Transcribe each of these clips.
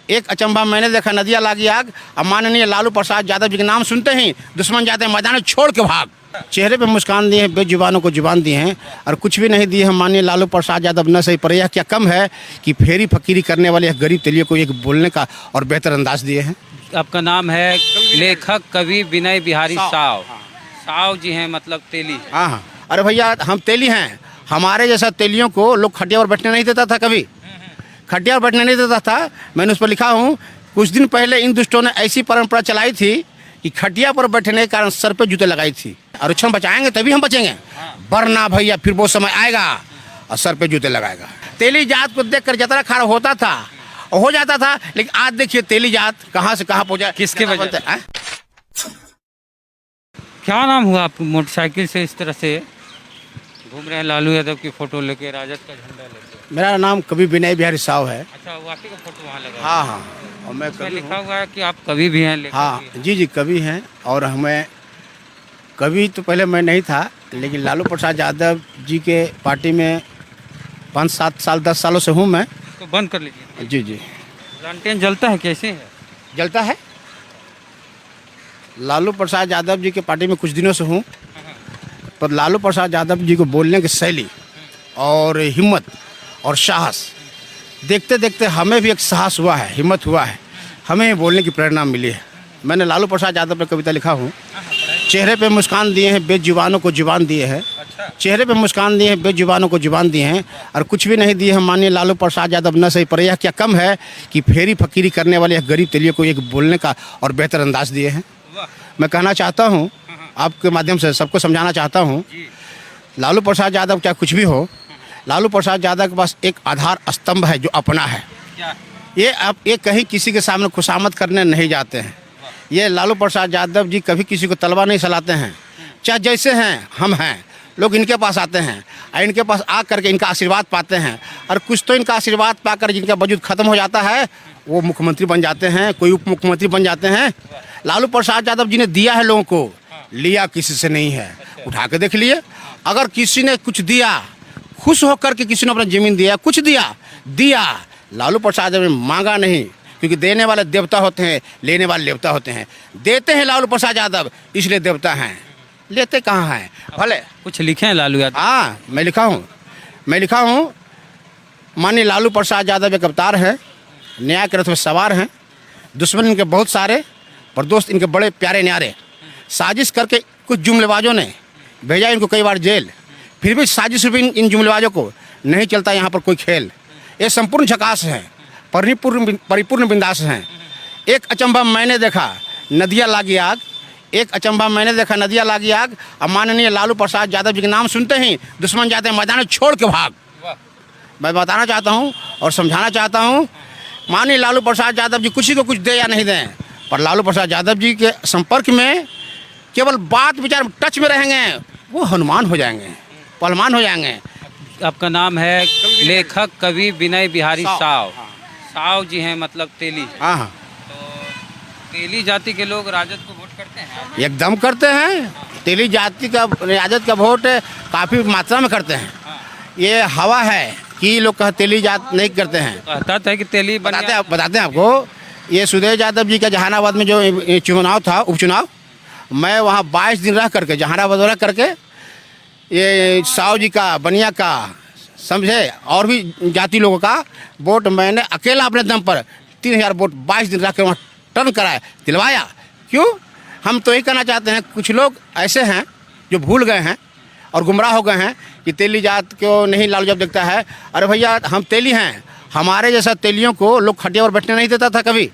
एक अचंभा मैंने देखा, नदिया लागी आग। अब माननीय लालू प्रसाद यादव जी के नाम सुनते ही दुश्मन जाते हैं मैदान छोड़ के भाग। चेहरे पे मुस्कान दिए हैं, बेजुबानों को जुबान दी हैं और कुछ भी नहीं दिए हैं माननीय लालू प्रसाद यादव। न सही पर यह क्या कम है कि फेरी फकीरी करने वाले गरीब तेलियों को एक बोलने का और बेहतर अंदाज दिए हैं। आपका नाम है लेखक कवि विनय बिहारी साव। साव जी हैं, मतलब तेली। हाँ हाँ, अरे भैया हम तेली हैं। हमारे जैसा तेलियों को लोग खटिया पर बैठने नहीं देता था, कभी खटिया पर बैठने नहीं देता था। मैंने उस पर लिखा हूँ, कुछ दिन पहले इन दुष्टों ने ऐसी परंपरा चलाई थी कि खटिया पर बैठने के कारण सर पे जूते लगाई थी। आरक्षण बचाएंगे तभी हम बचेंगे, वरना भैया फिर वो समय आएगा और सर पे जूते लगाएगा। तेली जात को देखकर जतरा खाड़ा होता था और हो जाता था, लेकिन आज देखिए तेली जात कहाँ से कहाँ पहुँचा। किसके वजह से? क्या नाम हुआ आप मोटरसाइकिल से इस तरह से घूम रहे हैं, लालू यादव की फोटो लेके, राजद का झंडा लेके? मेरा नाम कवि विनय बिहारी साव है। अच्छा, वाकई का फोटो वहाँ लगा? हाँ हाँ, और मैं उसमें कवि लिखा हूँ। हुआ है कि आप कवि भी हैं, लेखक हाँ भी हैं। जी जी, कवि हैं। और हमें कवि तो पहले मैं नहीं था, लेकिन लालू प्रसाद यादव जी के पार्टी में 5-7 साल 10 सालों से हूँ मैं। तो बंद कर लीजिए। जी जी। लालटेन जलता है, कैसे है? जलता है। लालू प्रसाद यादव जी के पार्टी में कुछ दिनों से हूँ, पर लालू प्रसाद यादव जी को बोलने की शैली और हिम्मत और साहस देखते देखते हमें भी एक साहस हुआ है, हिम्मत हुआ है, हमें बोलने की प्रेरणा मिली है। मैंने लालू प्रसाद यादव पर कविता लिखा हूँ, चेहरे पे मुस्कान दिए हैं, बेजुबानों को जुबान दिए हैं। चेहरे पे मुस्कान दिए हैं, बेजुबानों को जुबान दिए हैं और कुछ भी नहीं दिए हैं माननीय लालू प्रसाद यादव। न सही पर यह क्या कम है कि फेरी फकीरी करने वाले गरीब तेलियों को एक बोलने का और बेहतर अंदाज दिए हैं। मैं कहना चाहता हूँ, आपके माध्यम से सबको समझाना चाहता हूँ, लालू प्रसाद यादव क्या कुछ भी हो, लालू प्रसाद यादव के पास एक आधार स्तंभ है जो अपना है। ये कहीं किसी के सामने खुशामद करने नहीं जाते हैं। ये लालू प्रसाद यादव जी कभी किसी को तलवार नहीं चलाते हैं। चाहे जैसे हैं हम हैं, लोग इनके पास आते हैं और इनके पास आ करके इनका आशीर्वाद पाते हैं और कुछ तो इनका आशीर्वाद पाकर जिनका वजूद खत्म हो जाता है वो मुख्यमंत्री बन जाते हैं, कोई उप मुख्यमंत्री बन जाते हैं। लालू प्रसाद यादव जी ने दिया है लोगों को, लिया किसी से नहीं है। उठा के देख लिए, अगर किसी ने कुछ दिया, खुश होकर के किसी ने अपना ज़मीन दिया, कुछ दिया, लालू प्रसाद यादव ने मांगा नहीं, क्योंकि देने वाले देवता होते हैं, लेने वाले देवता होते हैं। देते हैं लालू प्रसाद यादव, इसलिए देवता हैं, लेते कहाँ हैं। भले कुछ लिखे हैं लालू यादव? हाँ, मैं लिखा हूँ माननीय लालू प्रसाद यादव एक अवतार है, न्याय के रथ में सवार हैं। दुश्मन इनके बहुत सारे, पर दोस्त इनके बड़े प्यारे न्यारे। साजिश करके कुछ जुमलेबाजों ने भेजा इनको कई बार जेल, फिर भी साजिश रूपी इन जुमलेबाजों को नहीं चलता यहाँ पर कोई खेल। ये संपूर्ण झकास हैं, परिपूर्ण बिंदास हैं। एक अचंभा मैंने देखा, नदिया लागी आग। एक अचंभा मैंने देखा, नदिया लागी आग। अब माननीय लालू प्रसाद यादव जी के नाम सुनते ही दुश्मन जाते हैं मैदान छोड़ के भाग। मैं बताना चाहता हूँ और समझाना चाहता हूँ, माननीय लालू प्रसाद यादव जी किसी को कुछ दे या नहीं दें, पर लालू प्रसाद यादव जी के संपर्क में केवल बात विचार टच में रहेंगे, वो हनुमान हो जाएंगे, पहलवान हो जाएंगे। आपका नाम है लेखक कवि विनय बिहारी साव। साव जी हैं, मतलब तेली। हाँ हाँ, तो तेली जाति के लोग राजद को वोट करते हैं? एकदम करते हैं। तेली जाति का राजद का वोट काफ़ी मात्रा में करते हैं। ये हवा है कि लोग तेली जात नहीं करते हैं। कहता है कि तेली बताते हैं आपको, ये सुदेश यादव जी का जहानाबाद में जो चुनाव था, उपचुनाव, मैं वहाँ 22 दिन रह करके जहानाबाद रह करके ये साव जी का, बनिया का, समझे, और भी जाति लोगों का वोट मैंने अकेला अपने दम पर 3000 वोट 22 दिन रह कर वहाँ टर्न कराया, दिलवाया। क्यों? हम तो यही कहना चाहते हैं, कुछ लोग ऐसे हैं जो भूल गए हैं और गुमराह हो गए हैं कि तेली जात को नहीं लालू जब देखता है। अरे भैया हम तेली हैं। हमारे जैसा तेलियों को लोग खटिया पर बैठने नहीं देता था, कभी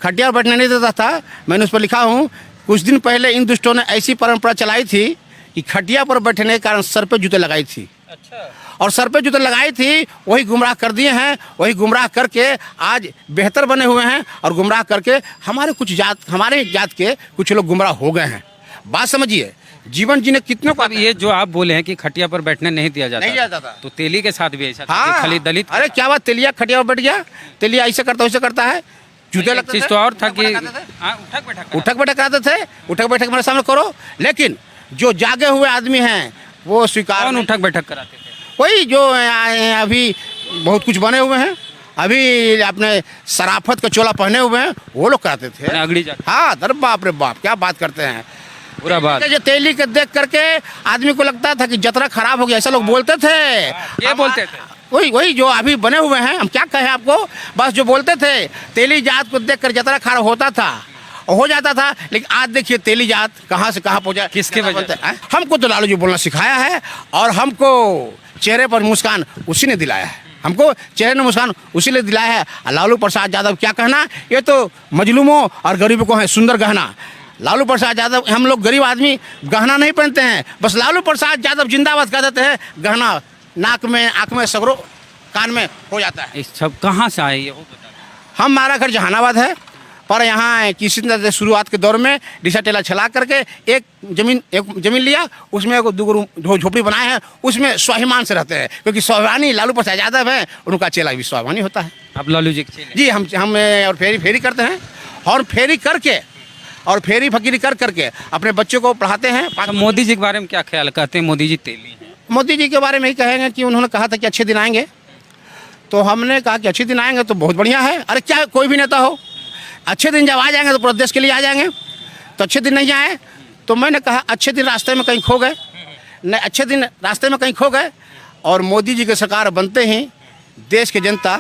खटिया पर बैठने नहीं देता था। मैंने उस पर लिखा हूँ, कुछ दिन पहले इन दुष्टों ने ऐसी परंपरा चलाई थी कि खटिया पर बैठने के कारण सर पे जूते लगाई थी। अच्छा। और सर पे जूते लगाई थी, वही गुमराह कर दिए हैं। वही गुमराह करके आज बेहतर बने हुए हैं और गुमराह करके हमारे जात के कुछ लोग गुमराह हो गए हैं। बात समझिए, जीवन जीने कितनों को। अब ये जो आप बोले हैं कि खटिया पर बैठने नहीं दिया जाता, नहीं जाता था, तो तेली के साथ भी ऐसा था? हाँ, खाली दलित? अरे क्या बात, तेलिया खटिया पर बैठ गया, तेलिया ऐसे करता वैसे करता है, जूते लगते चीज थे। तो और था कि उठक बैठक कराते थे, उठक बैठक मेरे सामने करो। लेकिन जो जागे हुए आदमी हैं वो स्वीकार। कौन उठक बैठक कराते थे? वही जो अभी बहुत कुछ बने हुए हैं, अभी अपने सराफत का चोला पहने हुए हैं वो लोग कराते थे। मैंने अगड़ी जाके हाँ अरे बाप रे बाप क्या बात करते हैं। बुरा बात। जो तेली के देख करके आदमी को लगता था कि जतरा खराब हो गया, ऐसा लोग बोलते थे। ये बोलते थे वही वही जो अभी बने हुए हैं, हम क्या कहें आपको, बस जो बोलते थे तेली जात को देख कर जतरा खराब होता था हो जाता था। लेकिन आज देखिए तेली जात कहाँ से कहाँ पहुँचा। किसके वजह से? हमको तो लालू जी बोलना सिखाया है और हमको चेहरे पर मुस्कान उसी ने दिलाया है। हमको चेहरे में मुस्कान उसी ने दिलाया है। लालू प्रसाद यादव क्या कहना, ये तो मजलूमों और गरीबों को है सुंदर गहना। लालू प्रसाद यादव, हम लोग गरीब आदमी गहना नहीं पहनते हैं, बस लालू प्रसाद यादव जिंदाबाद कह देते हैं, गहना नाक में आँख में सगरों कान में हो जाता है। इस सब कहाँ से आए ये वो बता। हमारा घर जहानाबाद है, पर यहाँ किसी तरह से शुरुआत के दौर में डिसा टेला चला करके एक जमीन लिया, उसमें एक 2 रूम झोपड़ी बनाए हैं, उसमें स्वाभिमान से रहते हैं, क्योंकि स्वाभिमानी लालू प्रसाद यादव है, उनका चेला भी स्वाभिमानी होता है। आप लालू जी के चेले? जी हम और फेरी करते हैं और फेरी करके और फेरी फकीरी कर करके अपने बच्चों को पढ़ाते हैं। तो मोदी जी के बारे में क्या ख्याल कहते हैं? मोदी जी तेली हैं। मोदी जी के बारे में ही कहेंगे कि उन्होंने कहा था कि अच्छे दिन आएंगे, तो हमने कहा कि अच्छे दिन आएंगे तो बहुत बढ़िया है। अरे क्या कोई भी नेता हो, अच्छे दिन जब आ जाएंगे तो पूरे देश के लिए आ जाएंगे, तो अच्छे दिन नहीं आए तो मैंने कहा अच्छे दिन रास्ते में कहीं खो गए, नहीं अच्छे दिन रास्ते में कहीं खो गए। और मोदी जी की सरकार बनते ही देश की जनता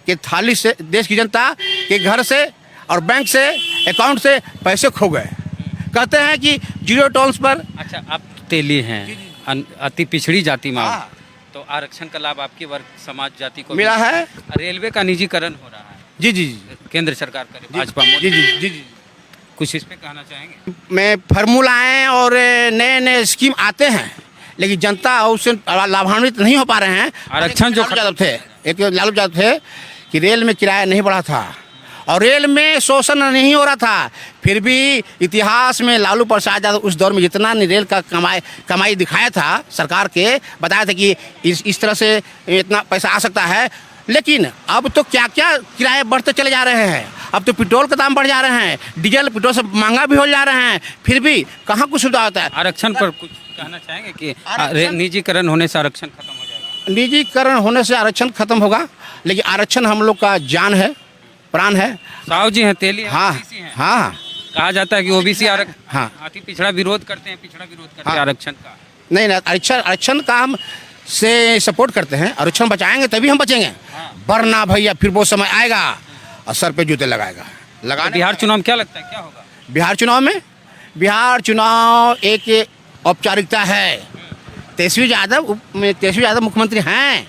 के थाली से, देश की जनता के घर से और बैंक से अकाउंट से पैसे खो गए। कहते हैं कि 0 टॉल्स पर। अच्छा, आप तेली हैं, अति पिछड़ी जाति में, हाँ। तो आरक्षण का लाभ आपकी वर्ग समाज जाति को मिला है। रेलवे का निजीकरण हो रहा है, जी जी केंद्र सरकार करे, भाजपा जी मोदी। जी जी जी कुछ इस पे कहना चाहेंगे? में फार्मूलाएँ और नए नए स्कीम आते हैं, लेकिन जनता उससे लाभान्वित नहीं हो पा रहे हैं। आरक्षण जो लालू यादव थे, एक लालू यादव थे कि रेल में किराया नहीं बढ़ा था और रेल में शोषण नहीं हो रहा था, फिर भी इतिहास में लालू प्रसाद यादव उस दौर में जितना रेल का कमाई दिखाया था, सरकार के बताया था कि इस तरह से इतना पैसा आ सकता है। लेकिन अब तो क्या क्या किराए बढ़ते चले जा रहे हैं, अब तो पेट्रोल का दाम बढ़ जा रहे हैं, डीजल पेट्रोल से महंगा भी हो जा रहे हैं, फिर भी कहाँ कुछ सुविधा होता है। आरक्षण पर कुछ कहना चाहेंगे कि निजीकरण होने से आरक्षण खत्म हो जाएगा? निजीकरण होने से आरक्षण खत्म होगा, लेकिन आरक्षण हम लोग का जान है, प्राण है। साहू जी हैं, तेली हैं, हाँ OBC हैं। हाँ कहा जाता है कि ओबीसी आरक्षण, हाँ। अति पिछड़ा विरोध करते हैं, पिछड़ा विरोध करते हैं हाँ। आरक्षण का। नहीं आरक्षण का हम से सपोर्ट करते हैं। आरक्षण बचाएंगे तभी हम बचेंगे, वरना भैया फिर वो समय आएगा और सर पे जूते लगाएगा। तो बिहार चुनाव में क्या लगता है क्या होगा? बिहार चुनाव एक औपचारिकता है। तेजस्वी यादव मुख्यमंत्री हैं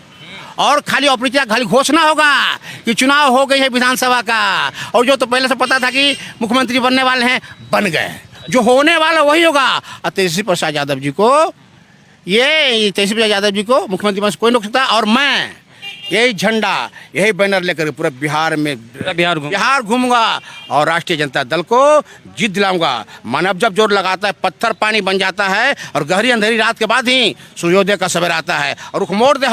और खाली औपचारिकता, खाली घोषणा होगा कि चुनाव हो गई है विधानसभा का, और जो तो पहले से पता था कि मुख्यमंत्री बनने वाले हैं बन गए, जो होने वाला वही होगा। और तेजस्वी प्रसाद यादव जी को मुख्यमंत्री बन से कोई नहीं रोक सकता। और मैं यही झंडा, यही बैनर लेकर पूरा बिहार में बिहार घूमूंगा और राष्ट्रीय जनता दल को जीत दिलाऊंगा। मानव जब जोर लगाता है पत्थर पानी बन जाता है, और गहरी अंधेरी रात के बाद ही सूर्योदय का सवेरा आता है। और रुख मोड़ दे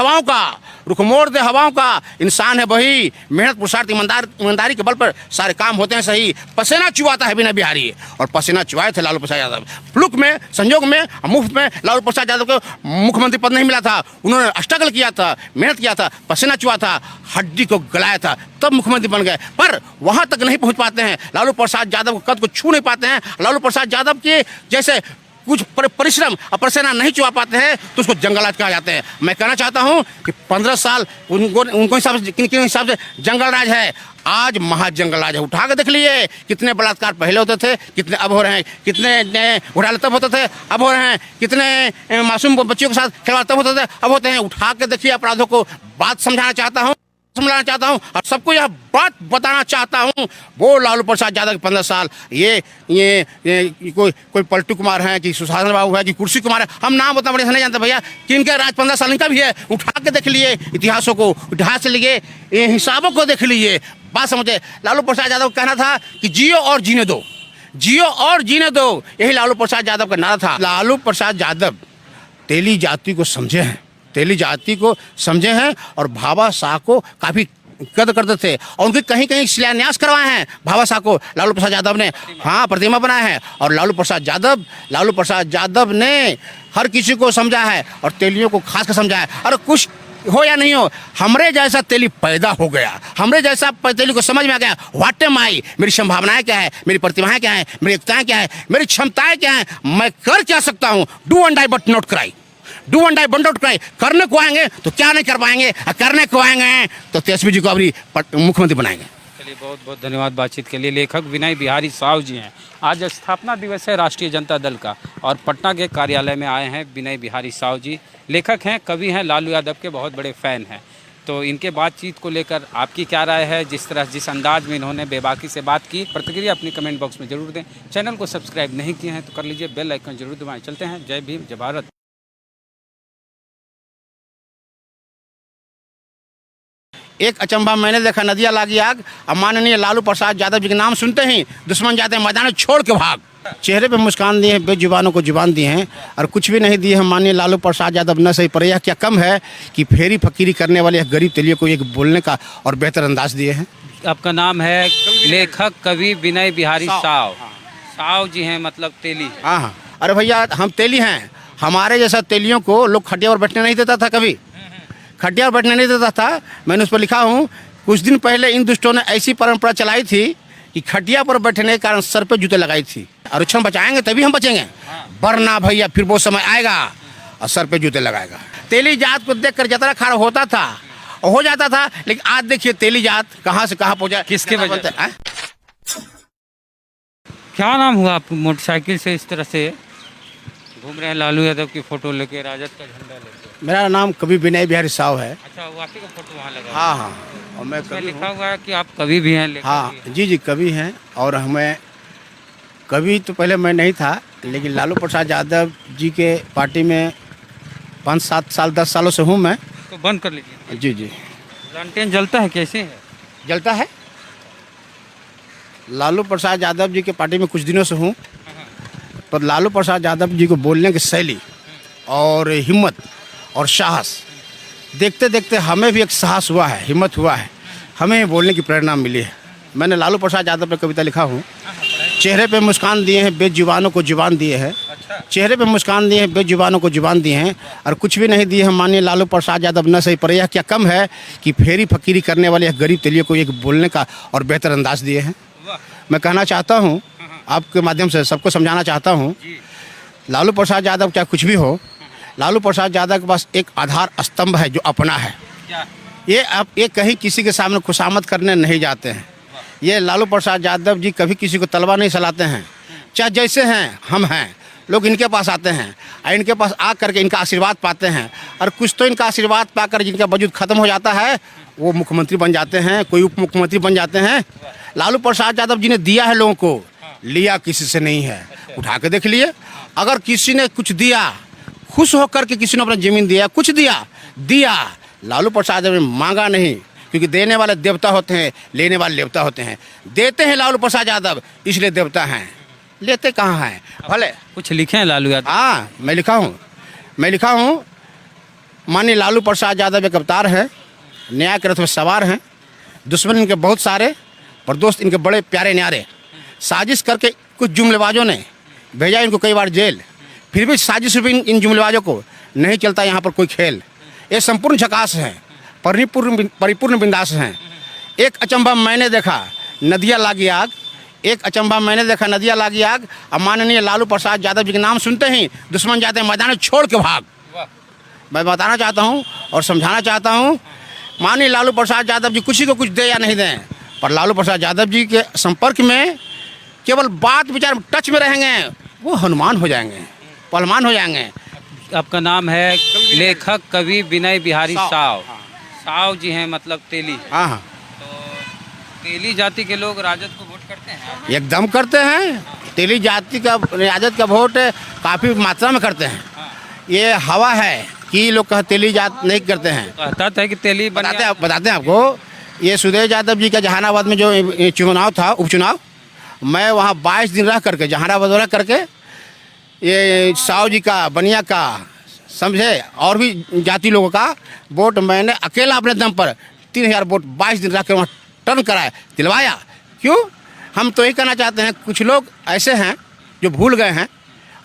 हवाओं का इंसान है वही, मेहनत पुरुषार्थ ईमानदारी के बल पर सारे काम होते हैं सही। पसीना चुआता है बिना बिहारी, और पसीना चुआए थे लालू प्रसाद यादव। फ्लुक में, संयोग में, मुफ्त में लालू प्रसाद यादव को मुख्यमंत्री पद नहीं मिला था। उन्होंने स्ट्रगल किया था, मेहनत किया था, पसीना चुआ था, हड्डी को गलाया था, तब मुख्यमंत्री बन गए। पर वहां तक नहीं पहुंच पाते हैं, लालू प्रसाद यादव के कद को छू नहीं पाते हैं। लालू प्रसाद यादव के जैसे कुछ परिश्रम और पसीना नहीं चुआ पाते हैं तो उसको जंगलराज कहा जाते हैं। मैं कहना चाहता हूं कि 15 साल उनको हिसाब से, किन हिसाब से जंगल राज है, आज महाजंगल राज है। उठा के देख लिए कितने बलात्कार पहले होते थे, कितने अब हो रहे हैं, कितने घोटाले तब होते थे अब हो रहे हैं, कितने मासूम बच्चियों के साथ खिलवाड़ तब होते थे अब होते हैं। उठा के देखिए अपराधों को। बात समझाना चाहता हूँ और सबको यह बात बताना चाहता हूँ, वो लालू प्रसाद यादव के 15 साल ये कोई पलटू कुमार है कि सुशासन बाबू है कि कुर्सी कुमार है, हम नाम उतना बढ़िया से नहीं जानते भैया। किनका राज 15 साल इनका भी है। उठा के देख लिए इतिहासों को, इतिहास से लिए हिसाबों को देख लीजिए, बात समझे। लालू प्रसाद यादव का कहना था कि जियो और जीने दो, यही लालू प्रसाद यादव का नारा था। लालू प्रसाद यादव तेली जाति को समझे हैं और भाभा शाह को काफ़ी कदर करते थे, और उनके कहीं कहीं शिलान्यास करवाए हैं भाभा शाह को लालू प्रसाद यादव ने। हाँ, प्रतिमा बनाए हैं। और लालू प्रसाद यादव ने हर किसी को समझा है और तेलियों को खास कर समझा है। और हो या नहीं हो, हमरे जैसा तेली पैदा हो गया, हमरे जैसा तेली को समझ में आ गया व्हाट एम आई, मेरी संभावनाएं क्या है, मेरी प्रतिभाएं क्या है, मेरी एकताएं क्या है, मेरी क्षमताएं क्या है, मैं कर क्या सकता हूँ। Do and die but not cry, do and die but not cry. करने को आएंगे तो क्या नहीं कर पाएंगे, करने को आएंगे तो तेजस्वी जी को अभी मुख्यमंत्री बनाएंगे। चलिए, बहुत बहुत धन्यवाद बातचीत के लिए। लेखक विनय बिहारी साव जी हैं। आज स्थापना दिवस है राष्ट्रीय जनता दल का और पटना के कार्यालय में आए हैं विनय बिहारी साव जी। लेखक हैं, कवि हैं, लालू यादव के बहुत बड़े फ़ैन हैं। तो इनके बातचीत को लेकर आपकी क्या राय है, जिस अंदाज में इन्होंने बेबाकी से बात की, प्रतिक्रिया अपनी कमेंट बॉक्स में जरूर दें। चैनल को सब्सक्राइब नहीं किए हैं तो कर लीजिए, बेल आइकन जरूर दबाएं। चलते हैं, जय भीम, जय भारत। एक अचंभा मैंने देखा, नदिया लागी आग। अब माननीय लालू प्रसाद यादव जी के नाम सुनते ही दुश्मन जाते हैं मैदान छोड़ के भाग। चेहरे पे मुस्कान दिए हैं, बेजुबानों को जुबान दी हैं और कुछ भी नहीं दिए हैं माननीय लालू प्रसाद यादव। न सही पर यह क्या कम है कि फेरी फकीरी करने वाले गरीब तेलियों को एक बोलने का और बेहतर अंदाज दिए हैं। आपका नाम है लेखक कवि विनय बिहारी साव। साव जी हैं, मतलब तेली। हाँ हाँ, अरे भैया हम तेली हैं। हमारे जैसा तेलियों को लोग खटिया पर बैठने नहीं देता था, कभी खटिया पर बैठने नहीं देता था। मैंने उस पर लिखा हूँ, कुछ दिन पहले इन दुष्टों ने ऐसी परंपरा चलाई थी कि खटिया पर बैठने के कारण सर पे जूते लगाई थी। आरक्षण बचाएंगे तभी हम बचेंगे, वरना भैया फिर वो समय आएगा और सर पे जूते लगाएगा। तेली जात को देखकर जतरा खार होता था और हो जाता था, लेकिन आज देखिए तेली जात कहाँ से कहाँ पहुँचा, किसके वजह से? क्या नाम हुआ आप मोटरसाइकिल से इस तरह से घूम रहे हैं, लालू यादव की फोटो लेके, राजद का झंडा लेके? मेरा नाम कवि विनय बिहारी साव है। अच्छा, वो आपकी का फोटो वहाँ लगा? हाँ हाँ, और मैं उसमें कवि लिखा हुआ है कि आप कवि भी हैं, लेखक हाँ भी हैं। जी कवि हैं। और हमें कवि तो पहले मैं नहीं था, लेकिन लालू प्रसाद यादव जी के पार्टी में 5-7 साल 10 सालों से हूँ मैं। तो बंद कर लीजिए। जी जी। लालटेन जलता है, कैसे है? जलता है। लालू प्रसाद यादव जी के पार्टी में कुछ दिनों से हूँ, पर लालू प्रसाद यादव जी को बोलने की शैली और हिम्मत और साहस देखते देखते हमें भी एक साहस हुआ है, हिम्मत हुआ है, हमें बोलने की प्रेरणा मिली है। मैंने लालू प्रसाद यादव पर कविता लिखा हूँ, चेहरे पे मुस्कान दिए हैं, बेजुबानों को जुबान दिए हैं। चेहरे पे मुस्कान दिए हैं, बेजुबानों को जुबान दिए हैं और कुछ भी नहीं दिए हैं माननीय लालू प्रसाद यादव। न सही पर यह क्या कम है कि फेरी फकीरी करने वाले गरीब तेलियों को एक बोलने का और बेहतर अंदाज दिए हैं। मैं कहना चाहता हूँ, आपके माध्यम से सबको समझाना चाहता हूँ, लालू प्रसाद यादव चाहे कुछ भी हो, लालू प्रसाद यादव के पास एक आधार स्तंभ है जो अपना है। ये कहीं किसी के सामने खुशामद करने नहीं जाते हैं। ये लालू प्रसाद यादव जी कभी किसी को तलवार नहीं चलाते हैं। चाहे जैसे हैं हम हैं, लोग इनके पास आते हैं और इनके पास आ करके इनका आशीर्वाद पाते हैं और कुछ तो इनका आशीर्वाद पाकर जिनका वजूद खत्म हो जाता है वो मुख्यमंत्री बन जाते हैं, कोई उप मुख्यमंत्री बन जाते हैं। लालू प्रसाद यादव जी ने दिया है लोगों को, लिया किसी से नहीं है। उठा के देख लिए, अगर किसी ने कुछ दिया, खुश होकर के किसी ने अपना ज़मीन दिया, कुछ दिया, लालू प्रसाद यादव ने मांगा नहीं, क्योंकि देने वाले देवता होते हैं, लेने वाले देवता होते हैं। देते हैं लालू प्रसाद यादव, इसलिए देवता हैं, लेते कहाँ हैं। भले कुछ लिखे हैं लालू यादव? हाँ, मैं लिखा हूँ माननीय लालू प्रसाद यादव एक अवतार है, न्याय के रथ में सवार हैं। दुश्मन इनके बहुत सारे और दोस्त इनके बड़े प्यारे न्यारे। साजिश करके कुछ जुमलेबाजों ने भेजा इनको कई बार जेल, फिर भी साजिश भी इन जुमलेबाजों को नहीं चलता यहाँ पर कोई खेल। ये संपूर्ण झकास हैं, परिपूर्ण बिंदास हैं। एक अचंभा मैंने देखा, नदिया लागी आग। एक अचंभा मैंने देखा, नदिया लागी आग। अब माननीय लालू प्रसाद यादव जी के नाम सुनते ही दुश्मन जाते हैं मैदान छोड़ के भाग। मैं बताना चाहता हूँ और समझाना चाहता हूँ, माननीय लालू प्रसाद यादव जी किसी को कुछ दे या नहीं दें, पर लालू प्रसाद यादव जी के संपर्क में केवल बात विचार टच में रहेंगे, वो हनुमान हो जाएंगे, पहलवान हो जाएंगे। आपका नाम है लेखक कवि विनय बिहारी साव। साव जी हैं, मतलब तेली। हाँ हाँ, तो तेली जाति के लोग राजद को वोट करते हैं? एकदम करते हैं। तेली जाति का राजद का वोट काफ़ी मात्रा में करते हैं। ये हवा है कि लोग तेली जात नहीं करते हैं। कहता था कि तेली बताते हैं आपको। ये सुदेश यादव जी का जहानाबाद में जो चुनाव था, उपचुनाव, मैं वहाँ 22 दिन रह करके जहानाबाद रह करके ये साव जी का, बनिया का, समझे, और भी जाति लोगों का वोट मैंने अकेला अपने दम पर 3000 वोट 22 दिन रह कर वहाँ टर्न कराया, दिलवाया। क्यों? हम तो यही कहना चाहते हैं, कुछ लोग ऐसे हैं जो भूल गए हैं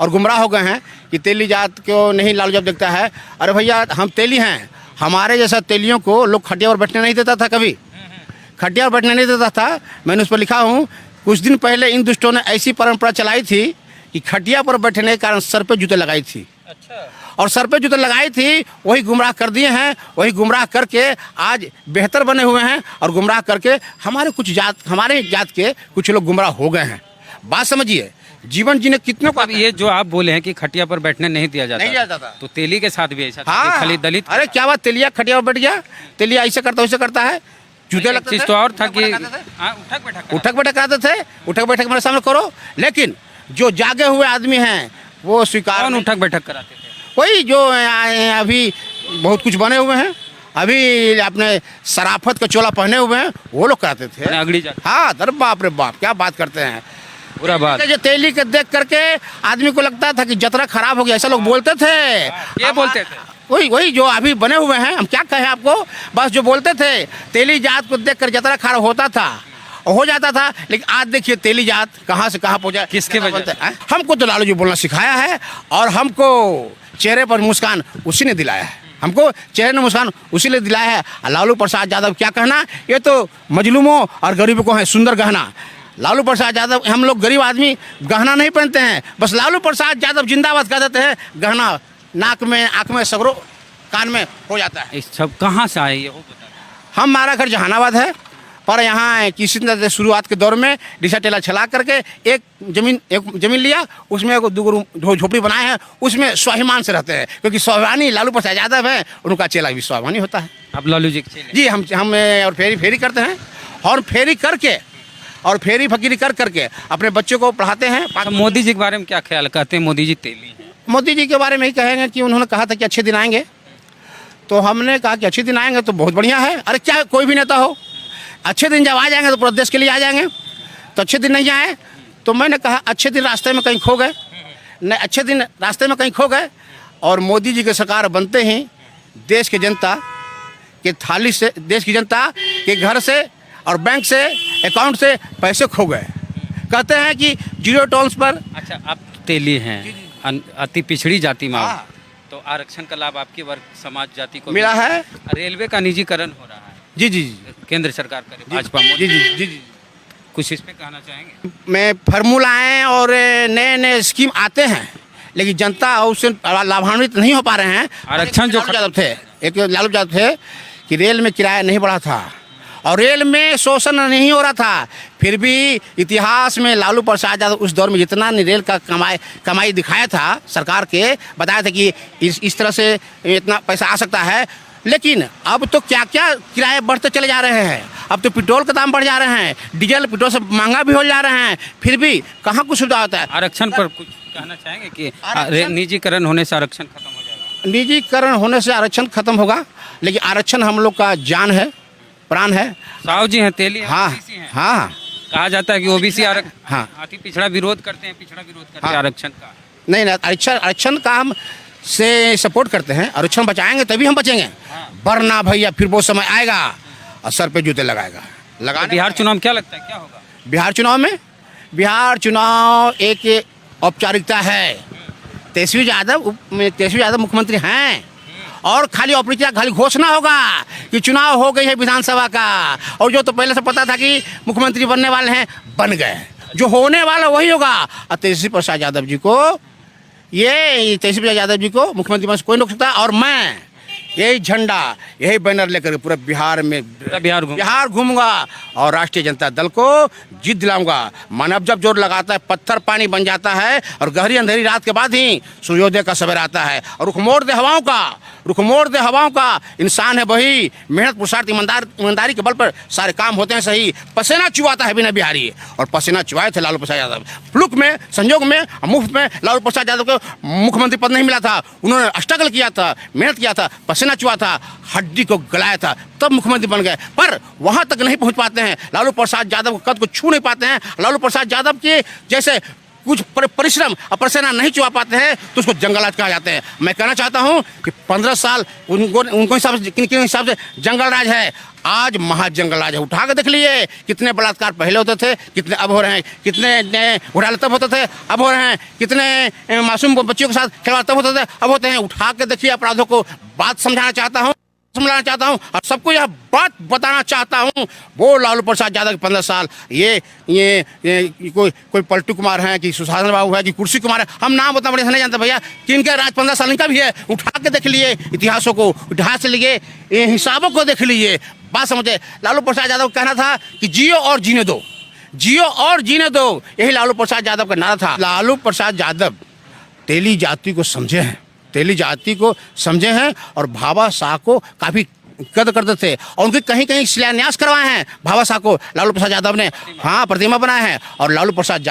और गुमराह हो गए हैं कि तेली जात को नहीं लालू जब देखता है। अरे भैया, हम तेली हैं, हमारे जैसा तेलियों को लोग खटिया पर बैठने नहीं देता था कभी, खटिया पर बैठने नहीं देता था। मैंने उस पर लिखा हूँ, कुछ दिन पहले इन दुष्टों ने ऐसी परंपरा चलाई थी कि खटिया पर बैठने के कारण सर पे जूते लगाई थी। अच्छा। और सर पे जूते लगाई थी, वही गुमराह कर दिए हैं, वही गुमराह करके आज बेहतर बने हुए हैं, और गुमराह करके हमारे जात के कुछ लोग गुमराह हो गए हैं। बात समझिए, जीवन जीने कितनों को अब ये जो आप बोले हैं कि खटिया पर बैठने नहीं दिया जाता, नहीं जाता था। तो तेली के साथ भी ऐसा था हाँ, कि खाली दलित। अरे क्या बात, तेलिया खटिया पर बैठ गया, तेलिया ऐसे करता वैसे करता है, जूते एक लगते चीज थे, तो और था कि हाँ, उठक बैठक उठक बैठक कराते थे, उठक बैठक मेरे सामने करो। लेकिन जो जागे हुए आदमी हैं वो स्वीकार कौन नहीं। उठक बैठक कराते थे? वही जो अभी बहुत कुछ बने हुए हैं, अभी अपने सराफत का चोला पहने हुए हैं, वो लोग कराते थे। अगली जा हाँ, अरे बाप रे बाप, क्या बात करते हैं। बुरा बात। जो तेली के देख करके आदमी को लगता था कि जतरा खराब हो गया, ऐसा लोग बोलते थे। ये बोलते थे? वही जो अभी बने हुए हैं, हम क्या कहें आपको, बस जो बोलते थे, तेली जात को देखकर जतरा खराब होता था, हो जाता था। लेकिन आज देखिए तेली जात कहाँ से कहाँ पहुँचा, किसके वजह से? हमको तो लालू जी बोलना सिखाया है, और हमको चेहरे पर मुस्कान उसी ने दिलाया है, हमको चेहरे में मुस्कान उसी ने दिलाया है। लालू प्रसाद यादव क्या कहना, ये तो मजलूमों और गरीबों को है सुंदर गहना। लालू प्रसाद यादव, हम लोग गरीब आदमी गहना नहीं पहनते हैं, बस लालू प्रसाद यादव जिंदाबाद कह देते हैं, गहना नाक में, आँख में, सगरों कान में हो जाता है। इस सब कहाँ से आए ये हो बता। हमारा घर जहानाबाद है, पर यहाँ किसी ने शुरुआत के दौर में रिक्शा टेला चला करके एक जमीन लिया, उसमें एक दो रूम झोपड़ी बनाए हैं, उसमें स्वाभिमान से रहते हैं, क्योंकि स्वाभिमानी लालू प्रसाद यादव है, उनका चेला भी स्वाभिमानी होता है। अब लालू जी के चेले? जी, हम और फेरी करते हैं, और फेरी करके और फेरी फकीरी कर करके अपने बच्चों को पढ़ाते हैं। तो मोदी जी के बारे में क्या ख्याल कहते हैं? मोदी जी तेली हैं। मोदी जी के बारे में ही कहेंगे कि उन्होंने कहा था कि अच्छे दिन आएंगे, तो हमने कहा कि अच्छे दिन आएंगे तो बहुत बढ़िया है। अरे क्या कोई भी नेता हो, अच्छे दिन जब आ जाएंगे तो पूरा देश के लिए आ जाएंगे, तो अच्छे दिन नहीं आए तो मैंने कहा अच्छे दिन रास्ते में कहीं खो गए, नहीं अच्छे दिन रास्ते में कहीं खो गए। और मोदी जी की सरकार बनते ही देश की जनता के थाली से, देश की जनता के घर से और बैंक से, अकाउंट से पैसे खो गए। कहते हैं कि जीरो टॉल्स पर। अच्छा, आप तेली हैं, अति पिछड़ी जाति में, हाँ। तो आरक्षण का लाभ आपकी वर्ग समाज जाति को मिला है। रेलवे का निजीकरण हो रहा है, जी जी जी, केंद्र सरकार करे, भाजपा जी मोदी। जी जी जी। कुछ इस पे कहना चाहेंगे? में फार्मूलाएँ और नए नए स्कीम आते हैं, लेकिन जनता उससे लाभान्वित नहीं हो पा रहे हैं। आरक्षण जो लालू यादव थे, एक लालू यादव थे कि रेल में किराया नहीं बढ़ा था और रेल में शोषण नहीं हो रहा था, फिर भी इतिहास में लालू प्रसाद यादव उस दौर में जितना रेल का कमाई दिखाया था, सरकार के बताया था कि इस तरह से इतना पैसा आ सकता है। लेकिन अब तो क्या क्या किराए बढ़ते चले जा रहे हैं, अब तो पेट्रोल का दाम बढ़ जा रहे हैं, डीजल पेट्रोल से महंगा भी हो जा रहे हैं, फिर भी कहाँ कुछ सुविधा होता है। आरक्षण पर कुछ कहना चाहेंगे कि निजीकरण होने से आरक्षण खत्म हो जाएगा? निजीकरण होने से आरक्षण खत्म होगा, लेकिन आरक्षण हम लोग का जान है, प्राण है। साहु जी हैं, तेली हैं, हाँ OBC हैं। हाँ, कहा जाता है कि ओबीसी हाँ। अति पिछड़ा विरोध करते हैं, पिछड़ा विरोध करते हैं हाँ। आरक्षण का। नहीं आरक्षण का हम से सपोर्ट करते हैं, आरक्षण बचाएंगे तभी हम बचेंगे, वरना भैया फिर वो समय आएगा और सर पे जूते लगाएगा। तो बिहार चुनाव में क्या लगता है क्या होगा? बिहार चुनाव एक औपचारिकता है। तेजस्वी यादव मुख्यमंत्री हैं, और खाली औपचारिकता, खाली घोषणा होगा कि चुनाव हो गई है विधानसभा का, और जो तो पहले से पता था कि मुख्यमंत्री बनने वाले हैं बन गए, जो होने वाला वही होगा। और तेजस्वी प्रसाद यादव जी को मुख्यमंत्री बन से कोई नहीं रोक सकता। और मैं यही झंडा, यही बैनर लेकर पूरा बिहार घूमूंगा और राष्ट्रीय जनता दल को जीत दिलाऊंगा। मानव जब जोर लगाता है पत्थर पानी बन जाता है, और गहरी अंधेरी रात के बाद ही सूर्योदय का सवेरा आता है। और रुख मोड़ दे हवाओं का इंसान है वही, मेहनत पुरुषार्थ ईमानदारी के बल पर सारे काम होते हैं सही। पसीना चुआता है बिना बिहारी, और पसीना चुआए थे लालू प्रसाद यादव। फ्लुक में, संयोग में, मुफ्त में लालू प्रसाद यादव को मुख्यमंत्री पद नहीं मिला था, उन्होंने स्ट्रगल किया था, मेहनत किया था, पसीना चुआ था, हड्डी को गलाया था, तब मुख्यमंत्री बन गए। पर वहां तक नहीं पहुंच पाते हैं, लालू प्रसाद यादव के कद को छू नहीं पाते हैं। लालू प्रसाद यादव के जैसे कुछ परिश्रम और पसीना नहीं चुआ पाते हैं तो उसको जंगलराज कहा जाते हैं। मैं कहना चाहता हूं कि 15 साल उनको हिसाब से जंगल राज है, आज महाजंगल राज है। उठा के देख लिए कितने बलात्कार पहले होते थे, कितने अब हो रहे हैं, कितने घोटाले तब होते थे अब हो रहे हैं, कितने मासूम बच्चियों के साथ खिलवाड़ तब होते थे अब होते हैं। उठा के देखिए अपराधों को। बात समझाना चाहता हूँ। समझाना चाहता हूँ और सबको यह बात बताना चाहता हूँ। वो लालू प्रसाद यादव के 15 साल ये कोई पलटू कुमार है कि सुशासन बाबू है कि कुर्सी कुमार है, हम नाम उतना बड़े से नहीं जानते भैया। किनका राज 15 साल इनका भी है, उठा के देख लिए इतिहासों को, उठा से लिए हिसाबों को देख लीजिए। बात समझे। लालू प्रसाद यादव कहना था कि जियो और जीने दो, जियो और जीने दो, यही लालू प्रसाद यादव का नारा था। लालू प्रसाद यादव तेली जाति को समझे हैं, तेली जाति को समझे हैं और भाभा शाह को काफ़ी कदर करते थे और उनके कहीं कहीं शिलान्यास करवाए हैं। भाभा शाह को लालू प्रसाद यादव ने प्रतिमा बनाए हैं और लालू प्रसाद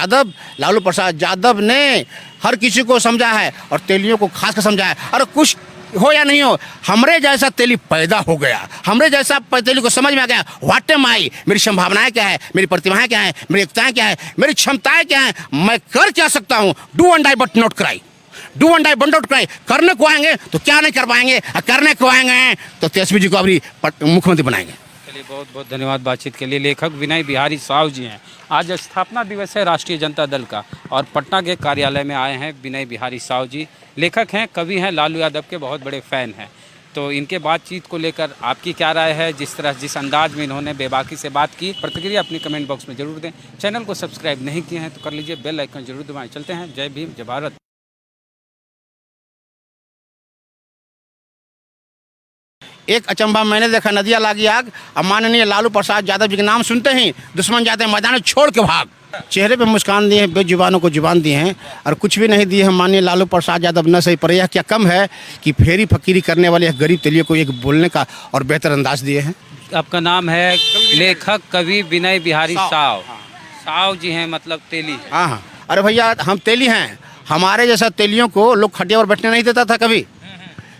यादव ने हर किसी को समझा है और तेलियों को खास कर समझा है। और कुछ हो या नहीं हो, हमरे जैसा तेली पैदा हो गया, हमरे जैसा तेली को समझ में आ गया व्हाट एम आई, मेरी संभावनाएं क्या है, मेरी प्रतिभाएं क्या है, मेरी एकताएं क्या है, मेरी क्षमताएं क्या है, मैं कर क्या सकता हूँ। Do and die but not cry, do and die but not cry. करने को आएंगे तो क्या नहीं कर पाएंगे, करने को आएंगे तो तेजस्वी जी को अभी मुख्यमंत्री बनाएंगे। चलिए, बहुत बहुत धन्यवाद बातचीत के लिए। लेखक विनय बिहारी साव जी हैं। आज स्थापना दिवस है राष्ट्रीय जनता दल का और पटना के कार्यालय में आए हैं विनय बिहारी साव जी। लेखक हैं, कवि हैं, लालू यादव के बहुत बड़े फ़ैन हैं। तो इनके बातचीत को लेकर आपकी क्या राय है? जिस अंदाज में इन्होंने बेबाकी से बात की, प्रतिक्रिया अपनी कमेंट बॉक्स में जरूर दें। चैनल को सब्सक्राइब नहीं किए हैं तो कर लीजिए, बेल आइकन जरूर दबाएं। चलते हैं, जय भीम, जय भारत। एक अचंभा मैंने देखा, नदिया लागी आग। अब माननीय लालू प्रसाद यादव जी के नाम सुनते ही दुश्मन जाते हैं मैदान छोड़ के भाग। चेहरे पे मुस्कान दिए हैं, बेजुबानों को जुबान दी हैं और कुछ भी नहीं दिए हैं माननीय लालू प्रसाद यादव। न सही पर यह क्या कम है कि फेरी फकीरी करने वाले गरीब तेलियों को एक बोलने का और बेहतर अंदाज दिए हैं। आपका नाम है लेखक कवि विनय बिहारी साव जी हैं, मतलब तेली। हाँ, अरे भैया हम तेली हैं। हमारे जैसा तेलियों को लोग खटिया पर बैठने नहीं देता था, कभी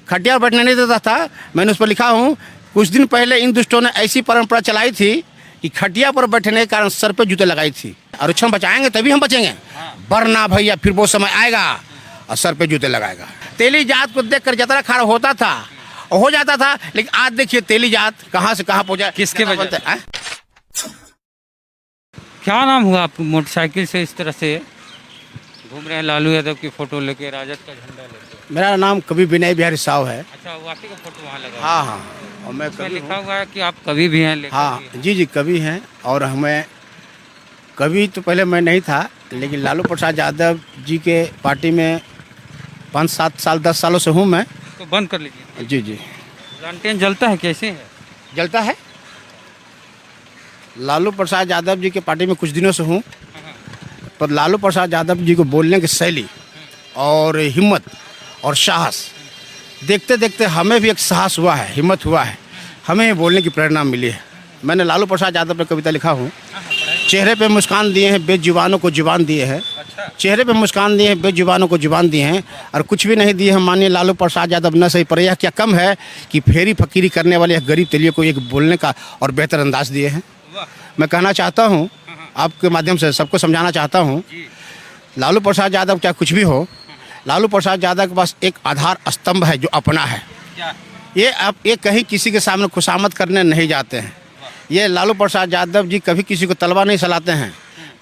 खटिया पर बैठने नहीं देता था। मैंने उस पर लिखा हूँ, कुछ दिन पहले इन दुष्टों ने ऐसी परंपरा चलाई थी कि खटिया पर बैठने के कारण सर पे जूते लगाई थी। आरक्षण बचाएंगे तभी हम बचेंगे, वरना भैया फिर वो समय आएगा और सर पे जूते लगाएगा। तेली जात को देखकर जतरा खाड़ा होता था और हो जाता था, लेकिन आज देखिए तेली जात कहाँ से कहाँ पहुँचा, किसके वजह से। क्या नाम हुआ आपको? मोटरसाइकिल से इस तरह से घूम रहे हैं, लालू यादव की फोटो लेके, राजद का झंडा लेके। मेरा नाम कवि विनय बिहारी साव है। अच्छा, वो आपकी का फोटो वहाँ लगा? हाँ, और मैं कवि लिखा हुआ है कि आप कवि भी हैं, लेखक भी हैं। जी कवि हैं। और हमें कवि तो पहले मैं नहीं था, लेकिन लालू प्रसाद यादव जी के पार्टी में 5-7 साल 10 सालों से हूँ मैं। तो बंद कर लीजिए। जी लालटेन जलता है, कैसे है? जलता है। लालू प्रसाद यादव जी के पार्टी में कुछ दिनों से हूँ, पर लालू प्रसाद यादव जी को बोलने की शैली और हिम्मत और साहस देखते देखते हमें भी एक साहस हुआ है, हिम्मत हुआ है, हमें बोलने की प्रेरणा मिली है। मैंने लालू प्रसाद यादव पर कविता लिखा हूँ। चेहरे पे मुस्कान दिए हैं, बेजुबानों को जुबान दिए हैं। चेहरे पे मुस्कान दिए हैं, बेजुबानों को जुबान दिए हैं और कुछ भी नहीं दिए हैं माननीय लालू प्रसाद यादव। न सही पर यह क्या कम है कि फेरी फकीरी करने वाले गरीब तेलियों को एक बोलने का और बेहतर अंदाज दिए हैं। मैं कहना चाहता हूँ, आपके माध्यम से सबको समझाना चाहता हूँ, लालू प्रसाद यादव क्या कुछ भी हो, लालू प्रसाद यादव के पास एक आधार स्तंभ है जो अपना है। ये कहीं किसी के सामने खुशामद करने नहीं जाते हैं। ये लालू प्रसाद यादव जी कभी किसी को तलवार नहीं चलाते हैं।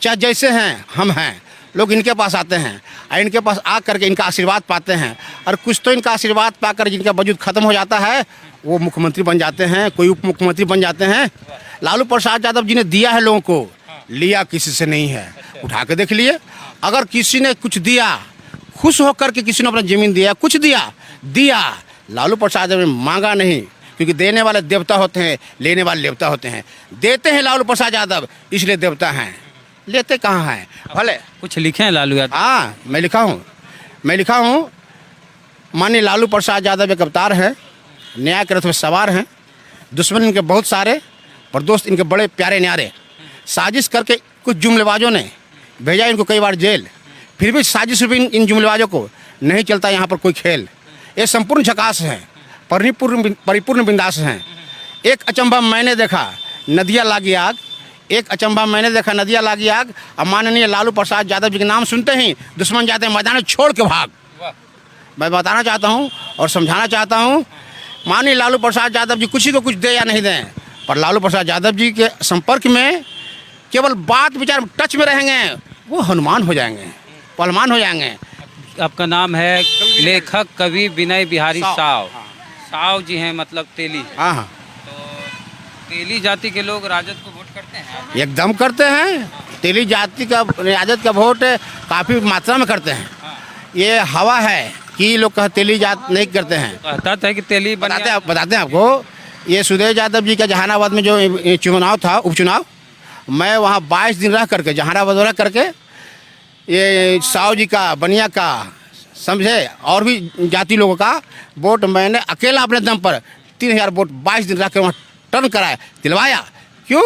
चाहे जैसे हैं हम हैं, लोग इनके पास आते हैं और इनके पास आ करके इनका आशीर्वाद पाते हैं और कुछ तो इनका आशीर्वाद पाकर जिनका वजूद खत्म हो जाता है वो मुख्यमंत्री बन जाते हैं, कोई उप मुख्यमंत्री बन जाते हैं। लालू प्रसाद यादव जी ने दिया है लोगों को, लिया किसी से नहीं है। उठा के देख लिए, अगर किसी ने कुछ दिया, खुश होकर के किसी ने अपना ज़मीन दिया, कुछ दिया, लालू प्रसाद यादव ने मांगा नहीं, क्योंकि देने वाले देवता होते हैं, लेने वाले देवता होते हैं। देते हैं लालू प्रसाद यादव, इसलिए देवता हैं, लेते कहाँ हैं। भले कुछ लिखे हैं लालू यादव? हाँ, मैं लिखा हूँ। माननीय लालू प्रसाद यादव एक अवतार है, न्याय के रथ में सवार हैं। दुश्मन इनके बहुत सारे पर दोस्त इनके बड़े प्यारे न्यारे। साजिश करके कुछ जुमलेबाजों ने भेजा इनको कई बार जेल, फिर भी साजिश रूपी इन जुमलेबाजों को नहीं चलता यहाँ पर कोई खेल। ये संपूर्ण झकास हैं, परिपूर्ण बिंदास हैं। एक अचंभा मैंने देखा, नदिया लागी आग। एक अचंभा मैंने देखा, नदिया लागी आग। अब माननीय लालू प्रसाद यादव जी के नाम सुनते ही दुश्मन जाते हैं मैदान छोड़ के भाग। मैं बताना चाहता हूँ और समझाना चाहता हूँ, माननीय लालू प्रसाद यादव जी किसी को कुछ दे या नहीं दें, पर लालू प्रसाद यादव जी के संपर्क में केवल बात विचार टच में रहेंगे, वो हनुमान हो जाएंगे, पहलवान हो जाएंगे। आपका नाम है लेखक कवि विनय बिहारी साव साव जी हैं मतलब तेली, हाँ हाँ, तो तेली जाति के लोग राजद को वोट करते हैं। एकदम करते हैं। तेली जाति का राजद का वोट काफ़ी मात्रा में करते हैं। हाँ। ये हवा है कि लोग कहा तेली जात नहीं करते हैं। कहता था कि तेली बताते हैं आपको, ये सुदेश यादव जी का जहानाबाद में जो चुनाव था, उपचुनाव, मैं वहाँ 22 दिन रह करके जहानाबाद रह करके ये साव जी का, बनिया का, समझे, और भी जाति लोगों का वोट मैंने अकेला अपने दम पर 3000 वोट 22 दिन रह कर वहाँ टर्न कराया, दिलवाया। क्यों?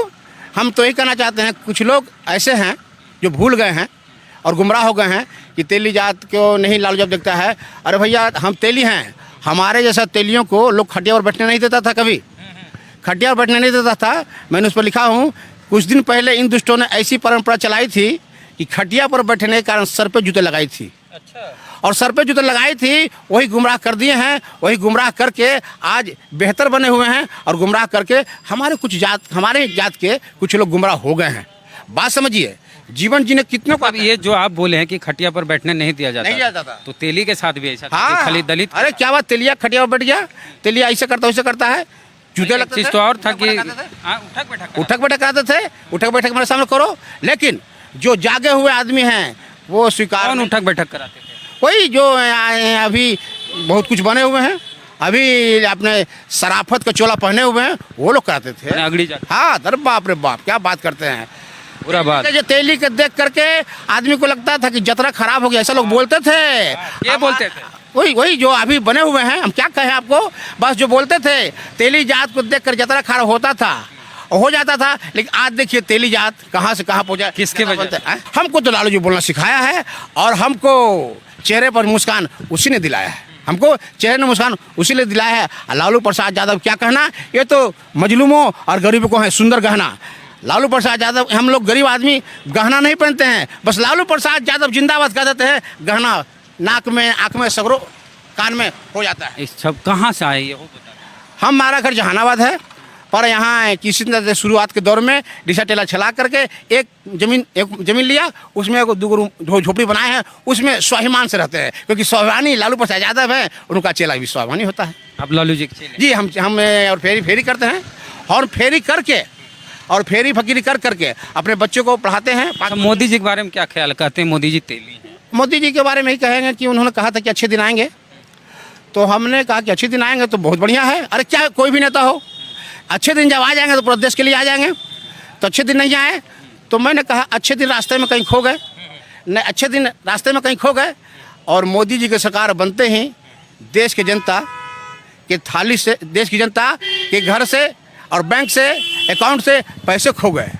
हम तो यही कहना चाहते हैं, कुछ लोग ऐसे हैं जो भूल गए हैं और गुमराह हो गए हैं कि तेली जात को नहीं लालू जब देखता है। अरे भैया, हम तेली हैं, हमारे जैसा तेलियों को लोग खटिया पर बैठने नहीं देता था, कभी खटिया पर बैठने नहीं देता था। मैंने उस पर लिखा हूँ, कुछ दिन पहले इन दुष्टों ने ऐसी परंपरा चलाई थी कि खटिया पर बैठने के कारण सर पे जूते लगाई थी। अच्छा। और सर पे जूते लगाई थी, वही गुमराह कर दिए हैं, वही गुमराह करके आज बेहतर बने हुए हैं, और गुमराह करके हमारे जात के कुछ लोग गुमराह हो गए हैं। बात समझिए, जीवन जीने कितनों को अब ये जो आप बोले हैं कि खटिया पर बैठने नहीं दिया जाता, नहीं जाता था, तो तेली के साथ भी ऐसा था हाँ, कि खाली दलित। अरे क्या बात, तेलिया खटिया पर बैठ गया, तेलिया ऐसे करता वैसे करता है, जूते एक लगते चीज थे, तो और था कि हाँ, उठक बैठक उठक बैठक कराते थे, उठक बैठक मेरे सामने करो। लेकिन जो जागे हुए आदमी हैं वो स्वीकार कौन नहीं। उठक बैठक कराते थे? वही जो अभी बहुत कुछ बने हुए हैं, अभी अपने सराफत का चोला पहने हुए हैं, वो लोग कराते थे। अगड़ी जाति। हाँ, अरे बाप रे बाप, क्या बात करते हैं। बुरा बात। जो तेली के देख करके आदमी को लगता था कि जतरा खराब हो गया, ऐसा लोग बोलते थे। ये बोलते थे। वही जो अभी बने हुए हैं, हम क्या कहें आपको, बस जो बोलते थे, तेली जात को देखकर जतरा खराब होता था, हो जाता था। लेकिन आज देखिए तेली जात कहाँ से कहाँ पहुँचा, किसके वजह से? हमको तो लालू जी बोलना सिखाया है, और हमको चेहरे पर मुस्कान उसी ने दिलाया है, हमको चेहरे में मुस्कान उसी ने दिलाया है। लालू प्रसाद यादव क्या कहना, ये तो मजलूमों और गरीबों को है सुंदर गहना। लालू प्रसाद यादव, हम लोग गरीब आदमी गहना नहीं पहनते हैं, बस लालू प्रसाद यादव जिंदाबाद कह देते हैं, गहना नाक में, आँख में, सगरों कान में हो जाता है। इस सब कहाँ से आए ये वो बता। हमारा घर जहानाबाद है, पर यहाँ किसी तरह शुरुआत के दौर में डिसा टेला चला करके एक जमीन लिया, उसमें एक 2 रूम झोपड़ी बनाए हैं, उसमें स्वाभिमान से रहते हैं, क्योंकि स्वाभिमानी लालू प्रसाद यादव है, उनका चेला भी स्वाभिमानी होता है। आप लालू जी के चेले? जी, हम और फेरी करते हैं, और फेरी करके और फेरी फकीरी कर करके अपने बच्चों को पढ़ाते हैं। अच्छा, मोदी जी के बारे में क्या ख्याल कहते हैं? मोदी जी तेली हैं। मोदी जी के बारे में ही कहेंगे कि उन्होंने कहा था कि अच्छे दिन आएंगे, तो हमने कहा कि अच्छे दिन आएंगे तो बहुत बढ़िया है। अरे क्या कोई भी नेता हो, अच्छे दिन जब आ जाएंगे तो पूरे देश के लिए आ जाएंगे, तो अच्छे दिन नहीं आए तो मैंने कहा अच्छे दिन रास्ते में कहीं खो गए, नहीं अच्छे दिन रास्ते में कहीं खो गए। और मोदी जी की सरकार बनते ही देश की जनता के थाली से, देश की जनता के घर से और बैंक से, अकाउंट से पैसे खो गए।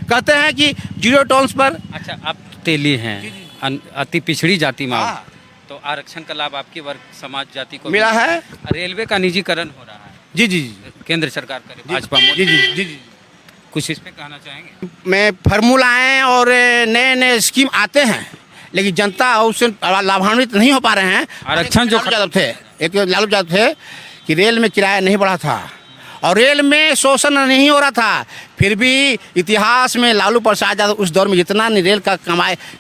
कहते हैं कि 0 टॉलरेंस पर। अच्छा, आप तेली हैं, अति पिछड़ी जाति में, हाँ। तो आरक्षण का लाभ आपकी वर्ग समाज जाति को मिला है। रेलवे का निजीकरण हो रहा है, जी जी केंद्र सरकार करे, भाजपा जी मोदी। जी जी जी। कुछ इस पे कहना चाहेंगे? में फार्मूलाएँ और नए स्कीम आते हैं, लेकिन जनता उससे लाभान्वित नहीं हो पा रहे हैं। आरक्षण जो लालू यादव थे कि रेल में किराया नहीं बढ़ा था और रेल में शोषण नहीं हो रहा था, फिर भी इतिहास में लालू प्रसाद यादव उस दौर में जितना रेल का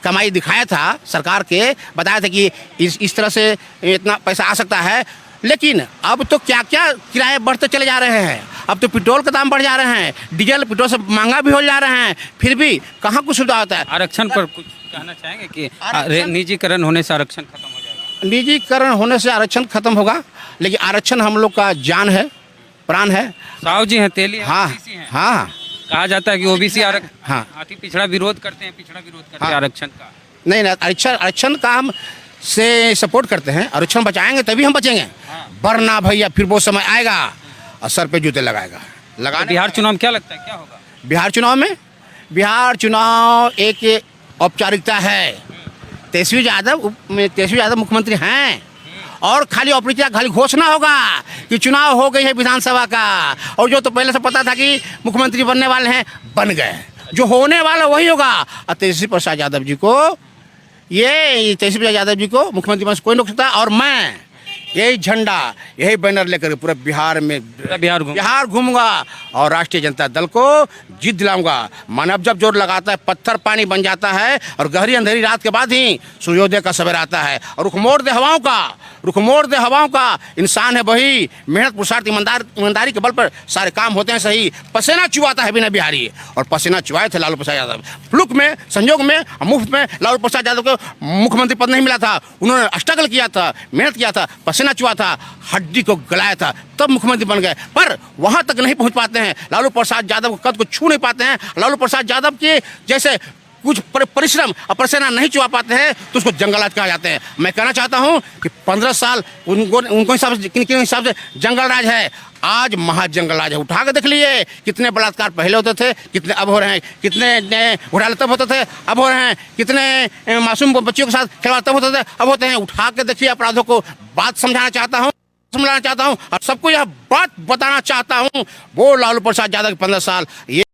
कमाई दिखाया था, सरकार के बताया था कि इस तरह से इतना पैसा आ सकता है। लेकिन अब तो क्या क्या किराए बढ़ते चले जा रहे हैं, अब तो पेट्रोल का दाम बढ़ जा रहे हैं, डीजल पेट्रोल से महंगा भी हो जा रहे हैं, फिर भी कहाँ कुछ सुविधा होता है। आरक्षण पर कुछ कहना चाहेंगे कि निजीकरण होने से आरक्षण खत्म हो जाएगा? निजीकरण होने से आरक्षण खत्म होगा, लेकिन आरक्षण हम लोग का जान है, प्राण है। साहू जी हैं, तेली हैं, हाँ OBC हैं। हाँ, कहा जाता है कि ओबीसी हाँ। अति पिछड़ा विरोध करते हैं, पिछड़ा विरोध करते हैं हाँ। आरक्षण का। नहीं आरक्षण का हम से सपोर्ट करते हैं, आरक्षण बचाएंगे तभी हम बचेंगे, हाँ। वरना भैया फिर वो समय आएगा और सर पे जूते लगाएगा। बिहार चुनाव में क्या लगता है क्या होगा? बिहार चुनाव एक औपचारिकता है। तेजस्वी यादव मुख्यमंत्री हैं, और खाली औपचारिकता, खाली घोषणा होगा कि चुनाव हो गई है विधानसभा का, और जो तो पहले से पता था कि मुख्यमंत्री बनने वाले हैं, बन गए। जो होने वाला वही होगा। और तेजस्वी प्रसाद यादव जी को मुख्यमंत्री बन से कोई नहीं रोक सकता। और मैं यही झंडा, यही बैनर लेकर पूरे बिहार में बिहार घूमूंगा और राष्ट्रीय जनता दल को जीत दिलाऊंगा। मानव जब जोर लगाता है पत्थर पानी बन जाता है और गहरी अंधेरी रात के बाद ही सूर्योदय का सवेरा आता है। और रुख मोड़ दे हवाओं का इंसान है वही, मेहनत पुरुषार्थ ईमानदारी के बल पर सारे काम होते हैं सही। पसीना चुवाता है विनय बिहारी और पसीना चुवाए थे लालू प्रसाद यादव। फ्लुक में, संयोग में, मुफ्त में लालू प्रसाद यादव को मुख्यमंत्री पद नहीं मिला था। उन्होंने स्ट्रगल किया था, मेहनत किया था, पसीना चुआ था, हड्डी को गलाया था, तब मुख्यमंत्री बन गए। पर वहां तक नहीं पहुंच पाते हैं, लालू प्रसाद यादव के कद को छू नहीं पाते हैं। लालू प्रसाद यादव के जैसे कुछ परिश्रम और पसीना नहीं चुआ पाते हैं तो उसको जंगलराज कहा जाते हैं। मैं कहना चाहता हूं कि 15 साल उनको हिसाब से किन हिसाब से जंगल राज है, आज महाजंगल राज है। उठा के देख लिए कितने बलात्कार पहले होते थे, कितने अब हो रहे हैं, कितने घोटाले तब होते थे अब हो रहे हैं, कितने मासूम बच्चियों के साथ खिलवाड़ तब होते थे अब होते हैं। उठा के देखिए अपराधों को। बात समझाना चाहता हूँ और सबको यह बात बताना चाहता हूँ, वो लालू प्रसाद यादव के 15 साल ये